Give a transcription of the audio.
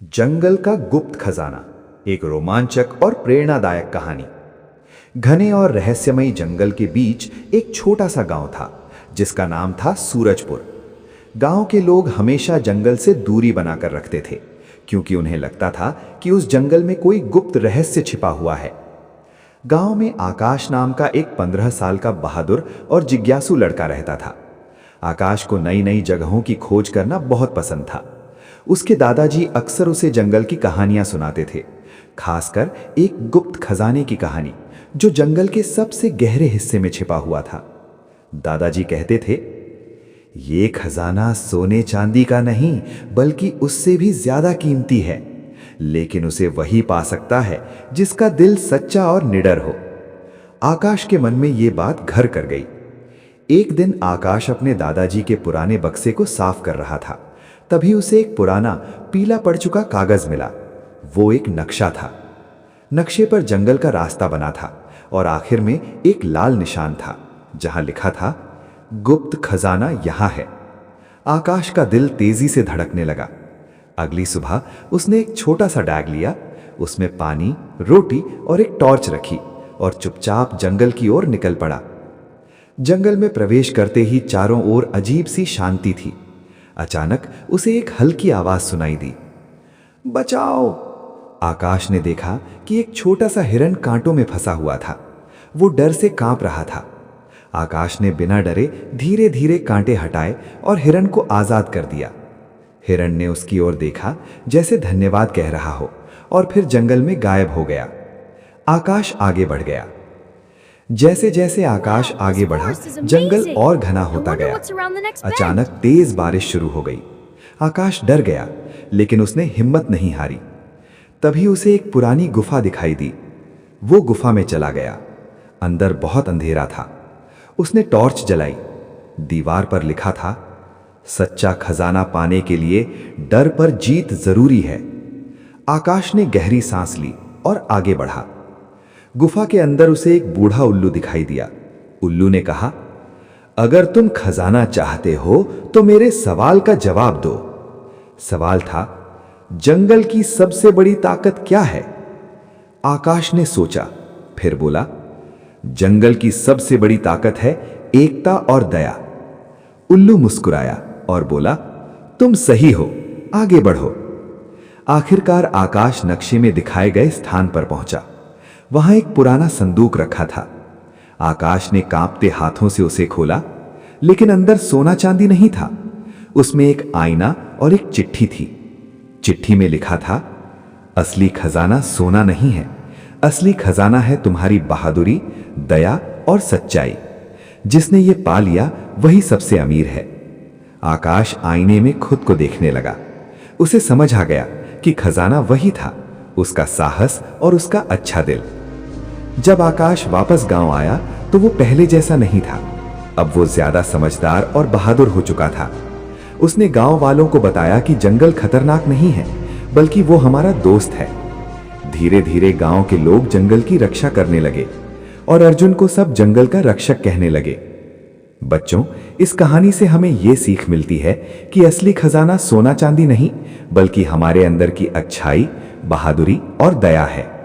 जंगल का गुप्त खजाना, एक रोमांचक और प्रेरणादायक कहानी। घने और रहस्यमयी जंगल के बीच एक छोटा सा गांव था जिसका नाम था सूरजपुर। गांव के लोग हमेशा जंगल से दूरी बनाकर रखते थे क्योंकि उन्हें लगता था कि उस जंगल में कोई गुप्त रहस्य छिपा हुआ है। गांव में आकाश नाम का एक 15 साल का बहादुर और जिज्ञासु लड़का रहता था। आकाश को नई नई जगहों की खोज करना बहुत पसंद था। उसके दादाजी अक्सर उसे जंगल की कहानियां सुनाते थे, खासकर एक गुप्त खजाने की कहानी जो जंगल के सबसे गहरे हिस्से में छिपा हुआ था। दादाजी कहते थे, ये खजाना सोने चांदी का नहीं बल्कि उससे भी ज्यादा कीमती है, लेकिन उसे वही पा सकता है जिसका दिल सच्चा और निडर हो। आकाश के मन में ये बात घर कर गई। एक दिन आकाश अपने दादाजी के पुराने बक्से को साफ कर रहा था, तभी उसे एक पुराना पीला पड़ चुका कागज मिला। वो एक नक्शा था। नक्शे पर जंगल का रास्ता बना था और आखिर में एक लाल निशान था जहां लिखा था, गुप्त खजाना यहां है। आकाश का दिल तेजी से धड़कने लगा। अगली सुबह उसने एक छोटा सा बैग लिया, उसमें पानी, रोटी और एक टॉर्च रखी और चुपचाप जंगल की ओर निकल पड़ा। जंगल में प्रवेश करते ही चारों ओर अजीब सी शांति थी। अचानक उसे एक हल्की आवाज सुनाई दी, बचाओ। आकाश ने देखा कि एक छोटा सा हिरन कांटों में फंसा हुआ था। वो डर से कांप रहा था। आकाश ने बिना डरे धीरे धीरे कांटे हटाए और हिरन को आजाद कर दिया। हिरन ने उसकी ओर देखा जैसे धन्यवाद कह रहा हो और फिर जंगल में गायब हो गया। आकाश आगे बढ़ गया। जैसे जैसे आकाश आगे बढ़ा, जंगल और घना होता गया। अचानक तेज बारिश शुरू हो गई। आकाश डर गया, लेकिन उसने हिम्मत नहीं हारी। तभी उसे एक पुरानी गुफा दिखाई दी। वो गुफा में चला गया। अंदर बहुत अंधेरा था। उसने टॉर्च जलाई। दीवार पर लिखा था, सच्चा खजाना पाने के लिए डर पर जीत जरूरी है। आकाश ने गहरी सांस ली और आगे बढ़ा। गुफा के अंदर उसे एक बूढ़ा उल्लू दिखाई दिया। उल्लू ने कहा, अगर तुम खजाना चाहते हो तो मेरे सवाल का जवाब दो। सवाल था, जंगल की सबसे बड़ी ताकत क्या है? आकाश ने सोचा, फिर बोला, जंगल की सबसे बड़ी ताकत है एकता और दया। उल्लू मुस्कुराया और बोला, तुम सही हो, आगे बढ़ो। आखिरकार आकाश नक्शे में दिखाए गए स्थान पर पहुंचा। वहां एक पुराना संदूक रखा था। आकाश ने कांपते हाथों से उसे खोला, लेकिन अंदर सोना चांदी नहीं था। उसमें एक आईना और एक चिट्ठी थी। चिट्ठी में लिखा था, असली खजाना सोना नहीं है, असली खजाना है तुम्हारी बहादुरी, दया और सच्चाई। जिसने ये पा लिया वही सबसे अमीर है। आकाश आईने में खुद को देखने लगा। उसे समझ आ गया कि खजाना वही था, उसका साहस और उसका अच्छा दिल। जब आकाश वापस गांव आया तो वो पहले जैसा नहीं था। अब वो ज्यादा समझदार और बहादुर हो चुका था। उसने गांव वालों को बताया कि जंगल खतरनाक नहीं है, बल्कि वो हमारा दोस्त है। धीरे धीरे गांव के लोग जंगल की रक्षा करने लगे और अर्जुन को सब जंगल का रक्षक कहने लगे। बच्चों, इस कहानी से हमें ये सीख मिलती है कि असली खजाना सोना चांदी नहीं, बल्कि हमारे अंदर की अच्छाई, बहादुरी और दया है।